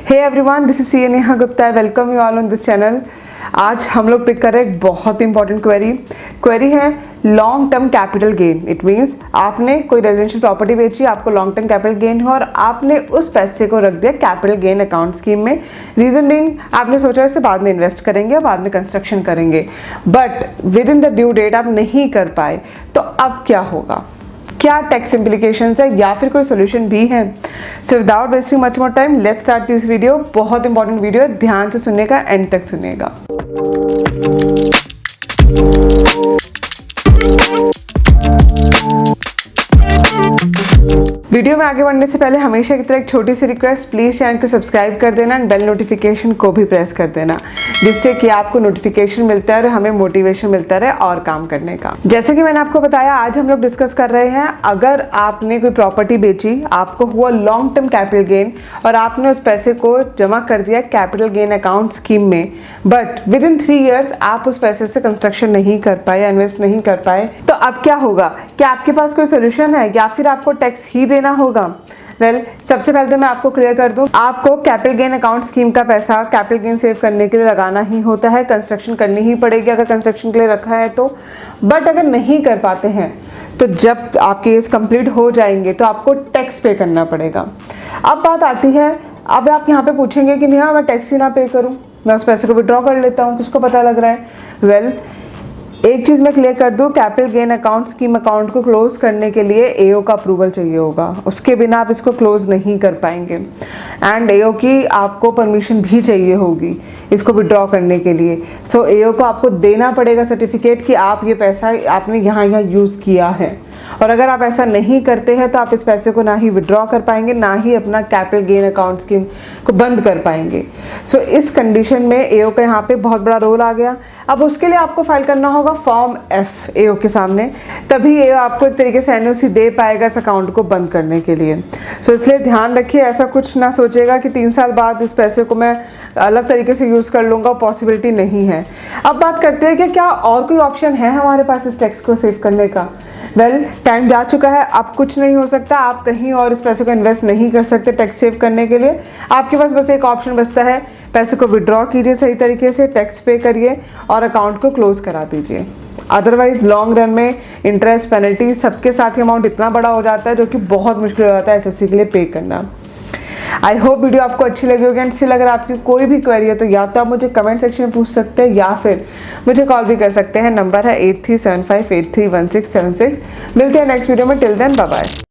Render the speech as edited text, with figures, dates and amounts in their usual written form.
Hey everyone, this is C Neha Gupta. Welcome you all on this channel. आज हम लोग pick कर रहे हैं एक बहुत इंपॉर्टेंट क्वेरी है long term capital gain. It means आपने कोई रेजिडेंशियल प्रॉपर्टी बेची, आपको लॉन्ग टर्म कैपिटल गेन हो और आपने उस पैसे को रख दिया कैपिटल गेन अकाउंट स्कीम में। रीजन बीइंग आपने सोचा इससे बाद में इन्वेस्ट करेंगे और बाद में कंस्ट्रक्शन करेंगे, but within the due date आप नहीं कर पाए, तो अब क्या होगा, क्या टैक्स इम्प्लीकेशंस है या फिर कोई सोल्यूशन भी है। So without wasting much more time let's start this video. बहुत इंपॉर्टेंट वीडियो है, ध्यान से सुनिएगा, एंड तक सुनिएगा। वीडियो में आगे बढ़ने से पहले हमेशा की तरह एक छोटी सी रिक्वेस्ट, प्लीज चैनल को सब्सक्राइब कर देना एंड बेल नोटिफिकेशन को भी प्रेस कर देना, जिससे कि आपको नोटिफिकेशन मिलता है और हमें मोटिवेशन मिलता रहे और काम करने का। जैसे कि मैंने आपको बताया, आज हम लोग डिस्कस कर रहे हैं, अगर आपने कोई प्रॉपर्टी बेची, आपको हुआ लॉन्ग टर्म कैपिटल गेन और आपने उस पैसे को जमा कर दिया कैपिटल गेन अकाउंट स्कीम में, बट विद इन 3 years आप उस पैसे से कंस्ट्रक्शन नहीं कर पाए, इन्वेस्ट नहीं कर पाए, तो अब क्या होगा? क्या आपके पास कोई सोल्यूशन है या फिर आपको टैक्स ही देना होगा? सबसे पहले तो मैं आपको क्लियर कर दूं, आपको कैपिटल गेन अकाउंट स्कीम का पैसा कैपिटल गेन सेव करने के लिए लगाना ही होता है। कंस्ट्रक्शन करनी ही पड़ेगी अगर कंस्ट्रक्शन के लिए रखा है तो। बट अगर नहीं कर पाते हैं तो जब आपके एज कंप्लीट हो जाएंगे तो आपको टैक्स पे करना पड़ेगा। अब बात आती है, अब आप यहाँ पे पूछेंगे कि नहीं मैं टैक्स ही ना पे करूँ, मैं उस पैसे को विड्रॉ कर लेता हूँ, किसको पता लग रहा है? एक चीज़ मैं क्लियर कर दूं, capital gain account scheme account को क्लोज करने के लिए एओ का अप्रूवल चाहिए होगा, उसके बिना आप इसको क्लोज नहीं कर पाएंगे। एंड एओ की आपको परमिशन भी चाहिए होगी इसको विड्रॉ करने के लिए। सो एओ को आपको देना पड़ेगा सर्टिफिकेट कि आप ये पैसा आपने यहाँ यूज़ किया है, और अगर आप ऐसा नहीं करते हैं तो आप इस पैसे को ना ही विड्रॉ कर पाएंगे, ना ही अपना कैपिटल गेन अकाउंट स्कीम को बंद कर पाएंगे। सो इस कंडीशन में एओ का यहाँ पे बहुत बड़ा रोल आ गया। अब उसके लिए आपको फाइल करना होगा फॉर्म F एओ के सामने, तभी एओ आपको एक तरीके से एनओसी दे पाएगा इस अकाउंट को बंद करने के लिए। सो इसलिए ध्यान रखिए, ऐसा कुछ ना सोचेगा कि 3 साल बाद इस पैसे को मैं अलग तरीके से यूज़ कर लूँगा, पॉसिबिलिटी नहीं है। अब बात करते हैं कि क्या और कोई ऑप्शन है हमारे पास इस टैक्स को सेव करने का। टाइम जा चुका है, अब कुछ नहीं हो सकता, आप कहीं और इस पैसे को इन्वेस्ट नहीं कर सकते टैक्स सेव करने के लिए। आपके पास बस एक ऑप्शन बचता है, पैसे को विड्रॉ कीजिए सही तरीके से, टैक्स पे करिए और अकाउंट को क्लोज करा दीजिए। अदरवाइज लॉन्ग रन में इंटरेस्ट, पेनल्टी सबके साथ ही अमाउंट इतना बड़ा हो जाता है जो कि बहुत मुश्किल हो जाता है एसएससी के लिए पे करना। आई होप वीडियो आपको अच्छी लगी होगी। एंड स्टिल अगर आपकी कोई भी क्वेरी है तो या तो आप मुझे कमेंट सेक्शन में पूछ सकते हैं या फिर मुझे कॉल भी कर सकते हैं। नंबर है 8375831676। मिलते हैं नेक्स्ट वीडियो में। Till then bye bye.